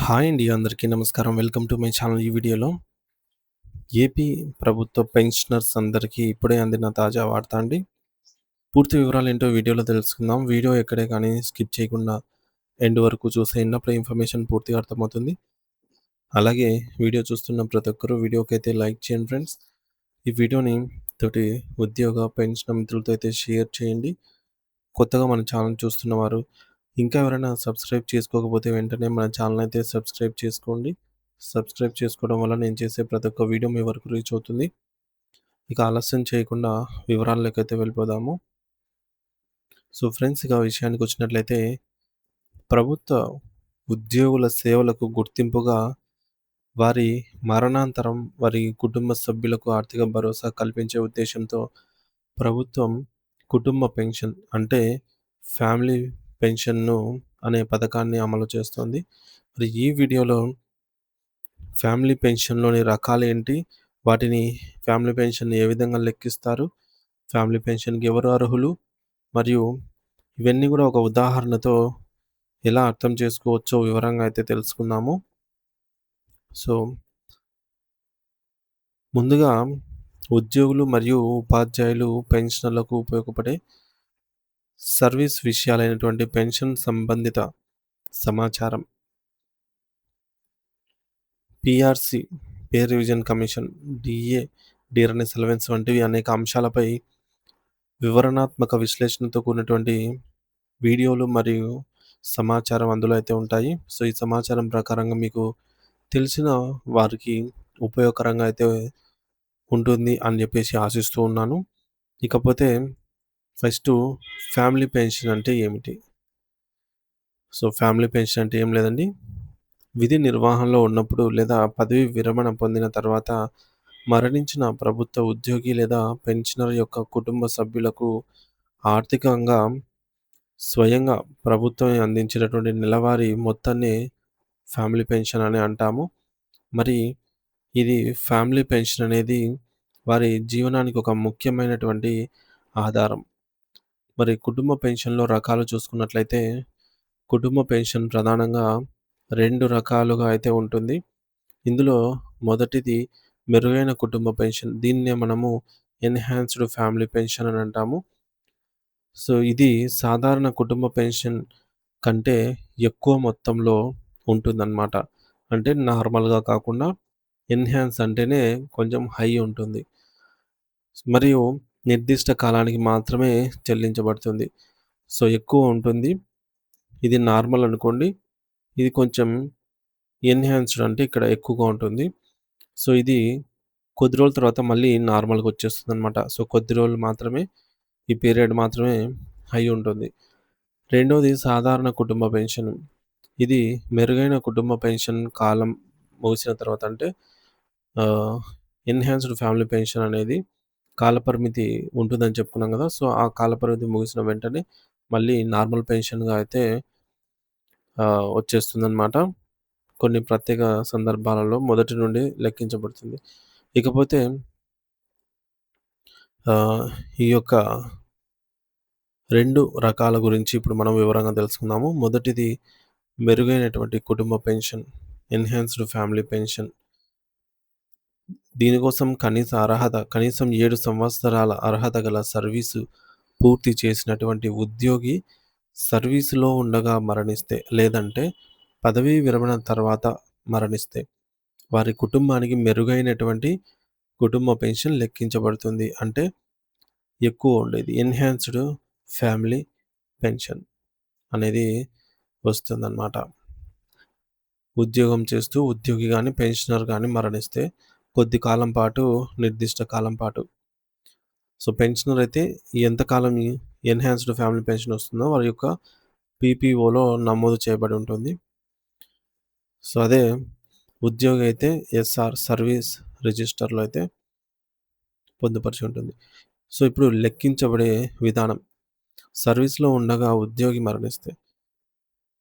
Hi అండి. అందరికీ నమస్కారం. Welcome to my channel. ఈ వీడియోలో ఏపీ ప్రభుత్వ పెన్షనర్స్ అందరికీ ఇప్పుడే అందిన తాజా వార్త అండి. పూర్తి వివరాలేంటో వీడియోలో తెలుసుకుందాం. వీడియో ఎక్కడే కానీ స్కిప్ చేయకుండా ఎండ్ వరకు చూసేయండి. అప్పుడే ఇన్ఫర్మేషన్ పూర్తిగా అర్థమవుతుంది. అలాగే వీడియో చూస్తున్న ప్రతి ఒక్కరూ వీడియోకైతే లైక్ చేయండి ఫ్రెండ్స్. ఈ వీడియోని తోటి ఉద్యోగ, పెన్షన్ మిత్రులతో అయితే షేర్ చేయండి. కొత్తగా మన ఛానల్ చూస్తున్నవారు ఇంకా ఎవరైనా సబ్స్క్రైబ్ చేసుకోకపోతే వెంటనే మన ఛానల్ అయితే సబ్స్క్రైబ్ చేసుకోండి. సబ్స్క్రైబ్ చేసుకోవడం వల్ల నేను చేసే ప్రతి ఒక్క వీడియో మీ వరకు రీచ్ అవుతుంది. ఇక ఆలస్యం చేయకుండా వివరాల్లోకైతే వెళ్ళిపోదాము. సో ఫ్రెండ్స్, ఇక విషయానికి వచ్చినట్లయితే ప్రభుత్వ ఉద్యోగుల సేవలకు గుర్తింపుగా వారి మరణాంతరం వారి కుటుంబ సభ్యులకు ఆర్థిక భరోసా కల్పించే ఉద్దేశంతో ప్రభుత్వం కుటుంబ పెన్షన్ అంటే ఫ్యామిలీ పెన్షన్ను అనే పథకాన్ని అమలు చేస్తోంది. మరి ఈ వీడియోలో ఫ్యామిలీ పెన్షన్‌లోని రకాలేంటి? వాటిని ఫ్యామిలీ పెన్షన్‌ని ఏ విధంగా లెక్కిస్తారు? ఫ్యామిలీ పెన్షన్‌కి ఎవరు అర్హులు? మరియు ఇవన్నీ గూడా ఒక ఉదాహరణతో ఎలా అర్థం చేసుకోవచ్చో వివరంగా అయితే తెలుసుకుందాము. సో, ముందుగా ఉద్యోగులు మరియు ఉపాధ్యాయులు పెన్షనర్లకు ఉపయోగపడే సర్వీస్ విషయాలైనటువంటి పెన్షన్ సంబంధిత సమాచారం, PRC pay revision commission, DA, DRS allowance వంటివి అనేక అంశాలపై వివరణాత్మక విశ్లేషణతో కూడినటువంటి వీడియోలు మరియు సమాచారం అందులో అయితే ఉంటాయి. సో, ఈ సమాచారం ప్రకారంగా మీకు తెలిసిన వారికి ఉపయోగకరంగా అయితే ఉంటుంది అని చెప్పేసి ఆశిస్తూ ఉన్నాను. ఇకపోతే ఫస్టు ఫ్యామిలీ పెన్షన్ అంటే ఏమిటి? సో, ఫ్యామిలీ పెన్షన్ అంటే ఏం లేదండి. విధి నిర్వహణలో ఉన్నప్పుడు లేదా పదవీ విరమణ పొందిన తర్వాత మరణించిన ప్రభుత్వ ఉద్యోగి లేదా పెన్షనర్ యొక్క కుటుంబ సభ్యులకు ఆర్థికంగా స్వయంగా ప్రభుత్వం అందించినటువంటి నెలవారీ మొత్తాన్ని ఫ్యామిలీ పెన్షన్ అని అంటాము. మరి ఇది ఫ్యామిలీ పెన్షన్ అనేది వారి జీవనానికి ఒక ముఖ్యమైనటువంటి ఆధారం. మరి కుటుంబ పెన్షన్‌లో రకాలు చూసుకున్నట్లయితే, కుటుంబ పెన్షన్ ప్రధానంగా 2 రకాలుగా అయితే ఉంటుంది. ఇందులో మొదటిది మెరుగైన కుటుంబ పెన్షన్. దీన్నే మనము ఎన్హాన్స్డ్ ఫ్యామిలీ పెన్షన్ అని అంటాము. సో, ఇది సాధారణ కుటుంబ పెన్షన్ కంటే ఎక్కువ మొత్తంలో ఉంటుందన్నమాట. అంటే నార్మల్‌గా కాకుండా ఎన్హాన్స్ అంటేనే కొంచెం హై ఉంటుంది. మరియు నిర్దిష్ట కాలానికి మాత్రమే చెల్లించబడుతుంది. సో, ఎక్కువ ఉంటుంది. ఇది నార్మల్ అనుకోండి. ఇది కొంచెం ఎన్హాన్స్డ్ అంటే ఇక్కడ ఎక్కువగా ఉంటుంది. సో, ఇది కొద్ది రోజుల తర్వాత మళ్ళీ నార్మల్‌గా వచ్చేస్తుందనమాట. సో, కొద్ది రోజులు మాత్రమే ఈ పీరియడ్ మాత్రమే హై ఉంటుంది. రెండోది సాధారణ కుటుంబ పెన్షన్. ఇది మెరుగైన కుటుంబ పెన్షన్ కాలం ముగిసిన తర్వాత అంటే ఆహ్, ఎన్హాన్స్డ్ ఫ్యామిలీ పెన్షన్ అనేది కాలపరిమితి ఉంటుందని చెప్పుకున్నాం గదా! సో, ఆ కాలపరిమితి ముగిసిన వెంటనే మళ్ళీ నార్మల్ పెన్షన్‌గా అయితే వచ్చేస్తుందనమాట. కొన్ని ప్రత్యేక సందర్భాలలో మొదటి నుండి లెక్కించబడుతుంది. ఇకపోతే ఆహ్, ఈ యొక్క 2 రకాల గురించి ఇప్పుడు మనం వివరంగా తెలుసుకుందాము. మొదటిది మెరుగైనటువంటి కుటుంబ పెన్షన్, ఎన్హాన్స్డ్ ఫ్యామిలీ పెన్షన్. దీనికోసం కనీసం 7 సంవత్సరాల అర్హత గల సర్వీసు పూర్తి చేసినటువంటి ఉద్యోగి సర్వీసులో ఉండగా మరణిస్తే, లేదంటే పదవీ విరమణ తర్వాత మరణిస్తే, వారి కుటుంబానికి మెరుగైనటువంటి కుటుంబ పెన్షన్ లెక్కించబడుతుంది. అంటే ఎక్కువ ఉండేది. ఎన్హాన్స్డ్ ఫ్యామిలీ పెన్షన్ అనేది వస్తుందన్నమాట. ఉద్యోగం చేస్తూ ఉద్యోగి గాని, పెన్షనర్ గాని మరణిస్తే కొద్ది కాలం పాటు, నిర్దిష్ట కాలం పాటు. సో, పెన్షనర్ అయితే ఎంతకాలం ఈ ఎన్హాన్స్డ్ ఫ్యామిలీ పెన్షన్ వస్తుందో వారి యొక్క పీపీఓలో నమోదు చేయబడి ఉంటుంది. సో, అదే ఉద్యోగి అయితే ఎస్ఆర్ సర్వీస్ రిజిస్టర్‌లో అయితే పొందుపరిచి ఉంటుంది. సో, ఇప్పుడు లెక్కించబడే విధానం. సర్వీస్‌లో ఉండగా ఉద్యోగి మరణిస్తే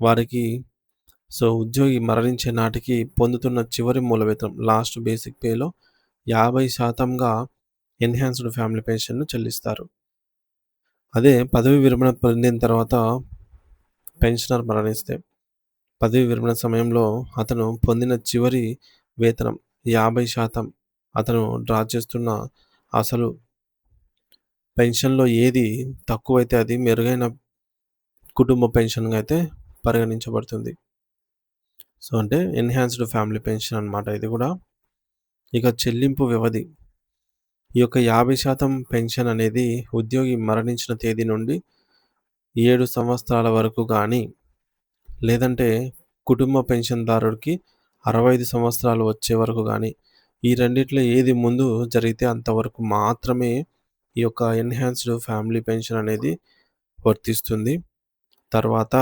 వారికి ఉద్యోగి మరణించే నాటికి పొందుతున్న చివరి మూల వేతనం లాస్ట్ బేసిక్ పేలో 50%గా ఎన్హాన్స్డ్ ఫ్యామిలీ పెన్షన్‌ను చెల్లిస్తారు. అదే పదవీ విరమణ పొందిన తర్వాత పెన్షనర్ మరణిస్తే పదవీ విరమణ సమయంలో అతను పొందిన చివరి వేతనం 50% అతను డ్రా చేస్తున్న అసలు పెన్షన్‌లో ఏది తక్కువైతే అది మెరుగైన కుటుంబ పెన్షన్‌గా అయితే పరిగణించబడుతుంది. సో, అంటే ఎన్‌హాన్స్‌డ్ ఫ్యామిలీ పెన్షన్ అన్నమాట ఇది గూడా. ఇక చెల్లింపు వ్యవధి. ఈ యొక్క 50% పెన్షన్ అనేది ఉద్యోగి మరణించిన తేదీ నుండి 7 సంవత్సరాల వరకు గానీ, లేదంటే కుటుంబ పెన్షన్‌దారుడికి 65 సంవత్సరాలు వచ్చే వరకు గానీ, ఈ రెండిట్లో ఏది ముందు జరిగితే అంతవరకు మాత్రమే ఈ యొక్క ఎన్‌హాన్స్‌డ్ ఫ్యామిలీ పెన్షన్ అనేది వర్తిస్తుంది. తర్వాత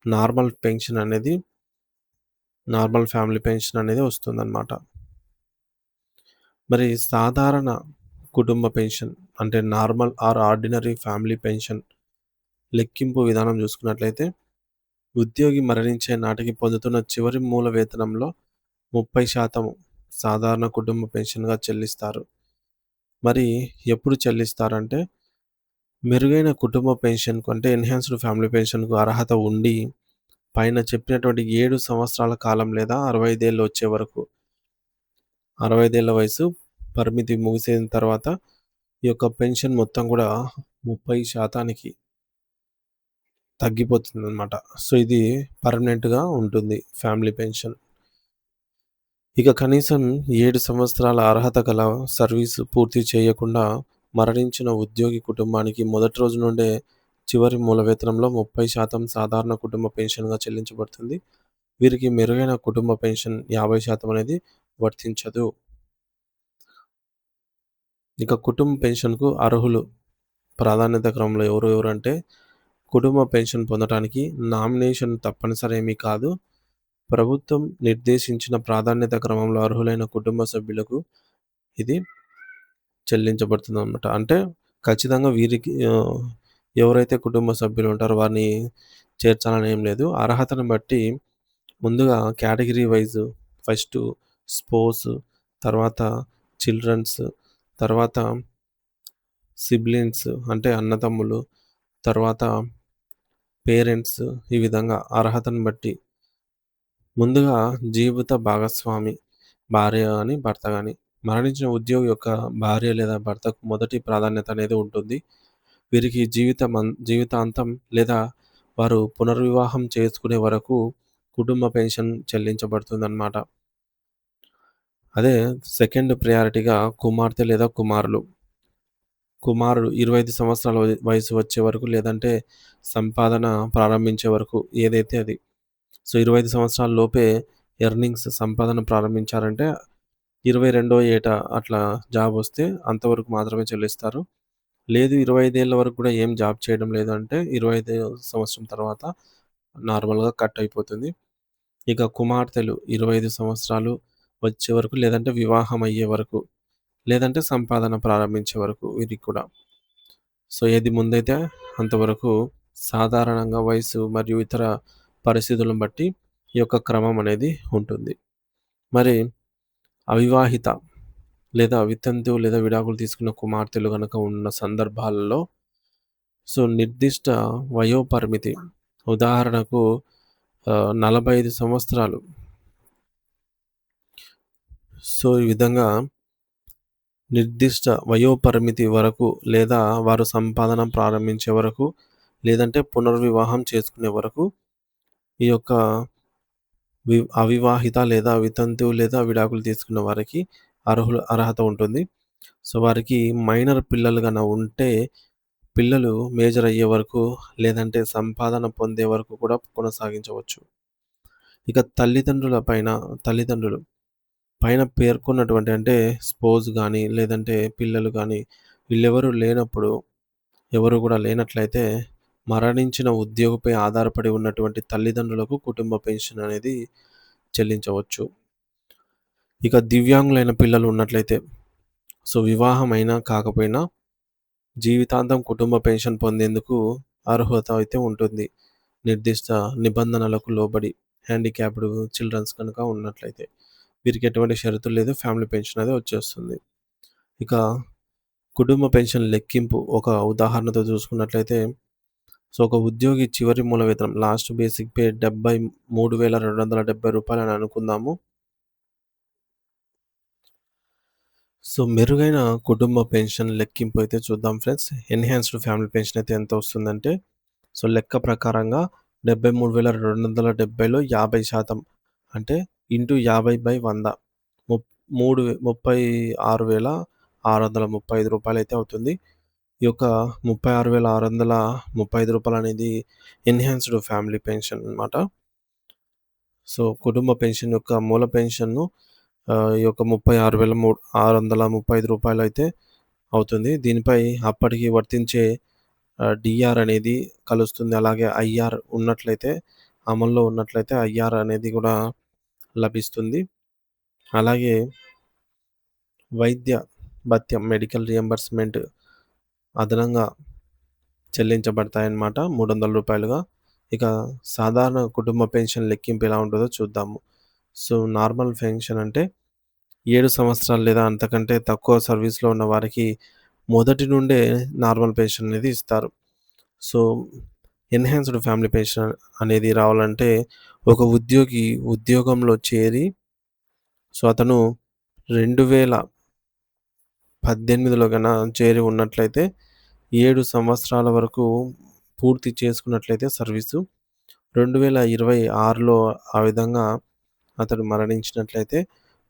నార్మల్ పెన్షన్ అనేది నార్మల్ ఫ్యామిలీ పెన్షన్ అనేది వస్తుందన్నమాట. మరి సాధారణ కుటుంబ పెన్షన్ అంటే normal or ordinary family pension లెక్కింపు విధానం చూసుకున్నట్లయితే, ఉద్యోగి మరణించే నాటికి పొందుతున్న చివరి మూల వేతనంలో 30% సాధారణ కుటుంబ పెన్షన్‌గా చెల్లిస్తారు. మరి ఎప్పుడు చెల్లిస్తారంటే, మెరుగైన కుటుంబ పెన్షన్‌కు అంటే ఎన్‌హాన్స్‌డ్ ఫ్యామిలీ పెన్షన్‌కు అర్హత ఉండి, పైన చెప్పినటువంటి 7 సంవత్సరాల కాలం లేదా 65 ఏళ్ళు వచ్చే వరకు 65 ఏళ్ల వయసు పరిమితి ముగిసిన తర్వాత ఈ యొక్క పెన్షన్ మొత్తం గూడా 30% తగ్గిపోతుందనమాట. సో, ఇది పర్మనెంట్‌గా ఉంటుంది ఫ్యామిలీ పెన్షన్. ఇక కనీసం 7 సంవత్సరాల అర్హత గల సర్వీసు పూర్తి చేయకుండా మరణించిన ఉద్యోగి కుటుంబానికి మొదటి రోజు నుండే చివరి మూల వేతనంలో 30% సాధారణ కుటుంబ పెన్షన్‌గా చెల్లించబడుతుంది. వీరికి మెరుగైన కుటుంబ పెన్షన్ 50% అనేది వర్తించదు. ఇక కుటుంబ పెన్షన్‌కు అర్హులు ప్రాధాన్యత క్రమంలో ఎవరెవరంటే, కుటుంబ పెన్షన్ పొందటానికి నామినేషన్ తప్పనిసరి ఏమీ కాదు. ప్రభుత్వం నిర్దేశించిన ప్రాధాన్యత క్రమంలో అర్హులైన కుటుంబ సభ్యులకు ఇది చెల్లించబడుతుందనమాట. అంటే ఖచ్చితంగా వీరికి ఎవరైతే కుటుంబ సభ్యులు ఉంటారో వారిని చేర్చాలని ఏం లేదు. అర్హతను బట్టి ముందుగా కేటగిరీ వైస్ ఫస్టు స్పౌస్, తర్వాత చిల్డ్రన్స్, తర్వాత సిబ్లింగ్స్ అంటే అన్నదమ్ములు, తర్వాత పేరెంట్స్ ఈ విధంగా అర్హతను బట్టి ముందుగా జీవిత భాగస్వామి భార్య గాని, భర్త గాని మరణించిన ఉద్యోగి యొక్క భార్య లేదా భర్తకు మొదటి ప్రాధాన్యత అనేది ఉంటుంది. వీరికి జీవితాంతం లేదా వారు పునర్వివాహం చేసుకునే వరకు కుటుంబ పెన్షన్ చెల్లించబడుతుందన్నమాట. అదే సెకండ్ ప్రయారిటీగా కుమార్తె లేదా కుమారులు. కుమారుడు 25 సంవత్సరాల వయసు వచ్చే వరకు లేదంటే సంపాదన ప్రారంభించే వరకు ఏదైతే అది. సో, 25 సంవత్సరాల లోపే ఎర్నింగ్స్ సంపాదన ప్రారంభించారంటే 22వ ఏట అట్లా జాబొస్తే అంతవరకు మాత్రమే చెల్లిస్తారు. లేదు 25 ఏళ్ల వరకు కూడా ఏం జాబ్ చేయడం లేదు అంటే 25 సంవత్సరం తర్వాత నార్మల్‌గా కట్ అయిపోతుంది. ఇక కుమార్తెలు 25 సంవత్సరాలు వచ్చే వరకు లేదంటే వివాహం అయ్యే వరకు, లేదంటే సంపాదన ప్రారంభించే వరకు వీరికి కూడా. సో, ఏది ముందైతే అంతవరకు సాధారణంగా వయసు మరియు ఇతర పరిస్థితులను బట్టి ఈ యొక్క క్రమం అనేది ఉంటుంది. మరి అవివాహిత లేదా వితంతు లేదా విడాకులు తీసుకున్న కుమార్తెలు గనక ఉన్న సందర్భాలలో సో, నిర్దిష్ట వయోపరిమితి ఉదాహరణకు 45 సంవత్సరాలు. సో, ఈ విధంగా నిర్దిష్ట వయోపరిమితి వరకు లేదా వారు సంపాదన ప్రారంభించే వరకు, లేదంటే పునర్వివాహం చేసుకునే వరకు ఈ యొక్క అవివాహిత లేదా వితంతు లేదా విడాకులు తీసుకున్న వారికి అర్హత ఉంటుంది. సో, వారికి మైనర్ పిల్లలు గన ఉంటే పిల్లలు మేజర్ అయ్యే వరకు లేదంటే సంపాదన పొందే వరకు కూడా కొనసాగించవచ్చు. ఇక తల్లిదండ్రులు పైన పేర్కొన్నటువంటి అంటే స్పౌస్ గానీ, లేదంటే పిల్లలు గానీ వీళ్ళెవరు లేనప్పుడు, ఎవరు గూడా లేనట్లయితే మరణించిన ఉద్యోగిపై ఆధారపడి ఉన్నటువంటి తల్లిదండ్రులకు కుటుంబ పెన్షన్ అనేది చెల్లించవచ్చు. ఇక దివ్యాంగులైన పిల్లలు ఉన్నట్లయితే, సో, వివాహం అయినా కాకపోయినా జీవితాంతం కుటుంబ పెన్షన్ పొందేందుకు అర్హత అయితే ఉంటుంది. నిర్దిష్ట నిబంధనలకు లోబడి హ్యాండిక్యాప్డ్ చిల్డ్రన్స్ కనుక ఉన్నట్లయితే. వీరికి ఎటువంటి షరతులు లేదు. ఫ్యామిలీ పెన్షన్ అనేది వచ్చేస్తుంది. ఇక కుటుంబ పెన్షన్ లెక్కింపు ఒక ఉదాహరణతో చూసుకున్నట్లయితే, సో, ఒక ఉద్యోగి చివరి మూల వేతనం లాస్ట్ బేసిక్ పే రూ. 73,270 అని అనుకుందాము. సో, మెరుగైన కుటుంబ పెన్షన్ లెక్కింపు అయితే చూద్దాం ఫ్రెండ్స్. ఎన్‌హాన్స్‌డ్ ఫ్యామిలీ పెన్షన్ అయితే ఎంత వస్తుందంటే, సో, లెక్క ప్రకారంగా 73,270లో 50% అంటే ఇంటూ 50/100 ముప్ మూడు వే రూ. 36,635 అయితే అవుతుంది. ఈ యొక్క రూ. 36,635 అనేది ఎన్‌హాన్స్‌డ్ ఫ్యామిలీ పెన్షన్ అన్నమాట. సో, కుటుంబ పెన్షన్ యొక్క మూల పెన్షన్‌ను ఈ యొక్క రూ. 36,635 అయితే అవుతుంది. దీనిపై అప్పటికి వర్తించే డీఆర్ అనేది కలుస్తుంది. అలాగే ఐఆర్ ఉన్నట్లయితే అమల్లో ఉన్నట్లయితే ఐఆర్ అనేది కూడా లభిస్తుంది. అలాగే వైద్య భత్యం మెడికల్ రియంబర్స్‌మెంట్ అదనంగా చెల్లించబడతాయన్నమాట రూ. 300గా. ఇక సాధారణ కుటుంబ పెన్షన్ లెక్కింపు ఎలా ఉంటదో చూద్దాము. సో, నార్మల్ పెన్షన్ అంటే 7 సంవత్సరాలు లేదా అంతకంటే తక్కువ సర్వీస్‌లో ఉన్న వారికి మొదటి నుండే నార్మల్ పెన్షన్ అనేది ఇస్తారు. సో, ఎన్‌హాన్స్‌డ్ ఫ్యామిలీ పెన్షన్ అనేది రావాలంటే ఒక ఉద్యోగి ఉద్యోగంలో చేరి సో, అతను 2018లో చేరి ఉన్నట్లయితే 7 సంవత్సరాల వరకు పూర్తి చేసుకున్నట్లయితే సర్వీసు 2026లో ఆ విధంగా అతడు మరణించినట్లయితే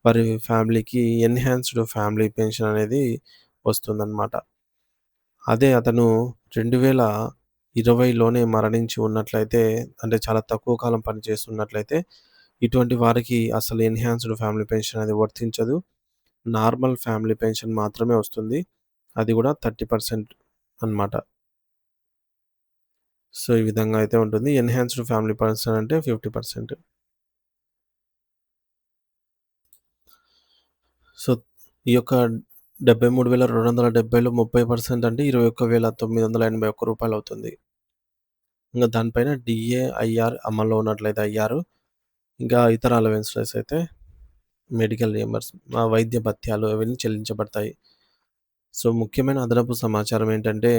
వారి ఫ్యామిలీకి ఎన్‌హాన్స్‌డ్ ఫ్యామిలీ పెన్షన్ అనేది వస్తుందన్నమాట. అదే అతను 2020లోనే మరణించి ఉన్నట్లయితే అంటే చాలా తక్కువ కాలం పనిచేస్తున్నట్లయితే ఇటువంటి వారికి అసలు ఎన్‌హాన్స్‌డ్ ఫ్యామిలీ పెన్షన్ అనేది వర్తించదు. నార్మల్ ఫ్యామిలీ పెన్షన్ మాత్రమే వస్తుంది. అది కూడా 30% అన్నమాట. సో, ఈ విధంగా అయితే ఉంటుంది. ఎన్‌హాన్స్‌డ్ ఫ్యామిలీ పెన్షన్ అంటే 50%. సో, ఈ యొక్క 73,270లో 30% అంటే రూ. 21,981 అవుతుంది. ఇంక దానిపైన డీఏ, ఐఆర్ అమల్లో ఉన్నట్లయితే ఐఆర్, ఇంకా ఇతర అలవెన్సెస్ అయితే మెడికల్ వైద్య భత్యాలు అవన్నీ చెల్లించబడతాయి. సో, ముఖ్యమైన అదనపు సమాచారం ఏంటంటే,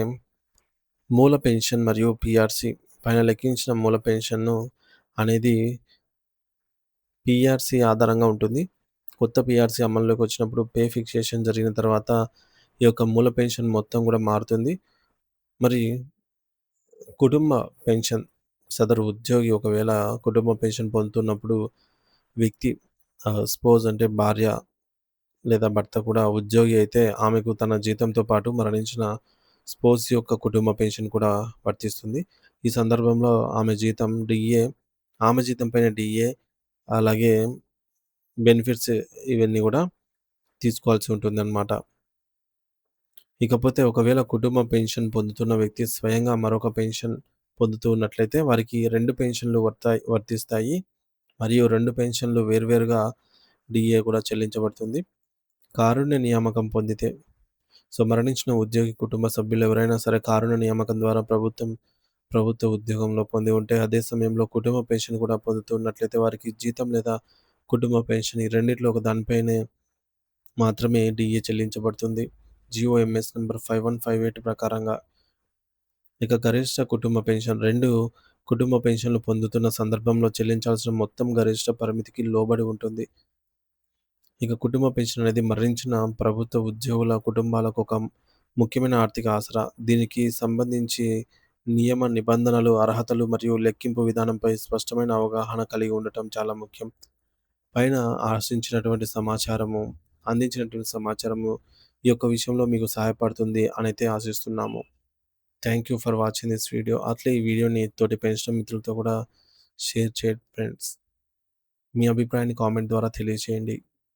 మూల పెన్షన్ మరియు పీఆర్‌సీ పైన లెక్కించిన మూల పెన్షన్‌ను అనేది పీఆర్‌సీ ఆధారంగా ఉంటుంది. కొత్త పీఆర్‌సీ అమల్లోకి వచ్చినప్పుడు పే ఫిక్సేషన్ జరిగిన తర్వాత ఈ యొక్క మూల పెన్షన్ మొత్తం కూడా మారుతుంది. మరి కుటుంబ పెన్షన్ సదరు ఉద్యోగి ఒకవేళ కుటుంబ పెన్షన్ పొందుతున్నప్పుడు వ్యక్తి స్పౌస్ అంటే భార్య లేదా భర్త కూడా ఉద్యోగి అయితే ఆమెకు తన జీతంతో పాటు మరణించిన స్పౌస్ యొక్క కుటుంబ పెన్షన్ కూడా వర్తిస్తుంది. ఈ సందర్భంలో ఆమె జీతం పైన డీఏ అలాగే బెనిఫిట్స్ ఇవన్నీ కూడా తీసుకోవాల్సి ఉంటుందన్నమాట. ఇకపోతే ఒకవేళ కుటుంబ పెన్షన్ పొందుతున్న వ్యక్తి స్వయంగా మరొక పెన్షన్ పొందుతూ ఉన్నట్లయితే వారికి 2 పెన్షన్‌లు వర్తిస్తాయి. మరియు 2 పెన్షన్‌లు వేర్వేరుగా డీఏ కూడా చెల్లించబడుతుంది. కారుణ్య నియామకం పొందితే సో, మరణించిన ఉద్యోగి కుటుంబ సభ్యులు ఎవరైనా సరే కారుణ్య నియామకం ద్వారా ప్రభుత్వ ఉద్యోగంలో పొంది ఉంటే అదే సమయంలో కుటుంబ పెన్షన్ కూడా పొందుతున్నట్లయితే వారికి జీతం లేదా కుటుంబ పెన్షన్ ఈ రెండిట్లో ఒక దానిపైనే మాత్రమే డీఏ చెల్లించబడుతుంది. జీఓఎంఎస్ నంబర్ 5158 ప్రకారంగా. ఇక గరిష్ట కుటుంబ పెన్షన్ 2 కుటుంబ పెన్షన్‌లు పొందుతున్న సందర్భంలో చెల్లించాల్సిన మొత్తం గరిష్ట పరిమితికి లోబడి ఉంటుంది. ఇక కుటుంబ పెన్షన్ అనేది మరణించిన ప్రభుత్వ ఉద్యోగుల కుటుంబాలకు ఒక ముఖ్యమైన ఆర్థిక ఆసరా. దీనికి సంబంధించి నియమ నిబంధనలు, అర్హతలు మరియు లెక్కింపు విధానంపై స్పష్టమైన అవగాహన కలిగి ఉండటం చాలా ముఖ్యం. పైన అందించినటువంటి సమాచారము ఈ యొక్క విషయంలో మీకు సహాయపడుతుంది అనైతే ఆశిస్తున్నాము. Thank you for watching this video. అట్లే ఈ వీడియోని తోటి పెన్షన్ మిత్రులతో కూడా షేర్ చేయండి ఫ్రెండ్స్. మీ అభిప్రాయాన్ని కామెంట్ ద్వారా తెలియజేయండి.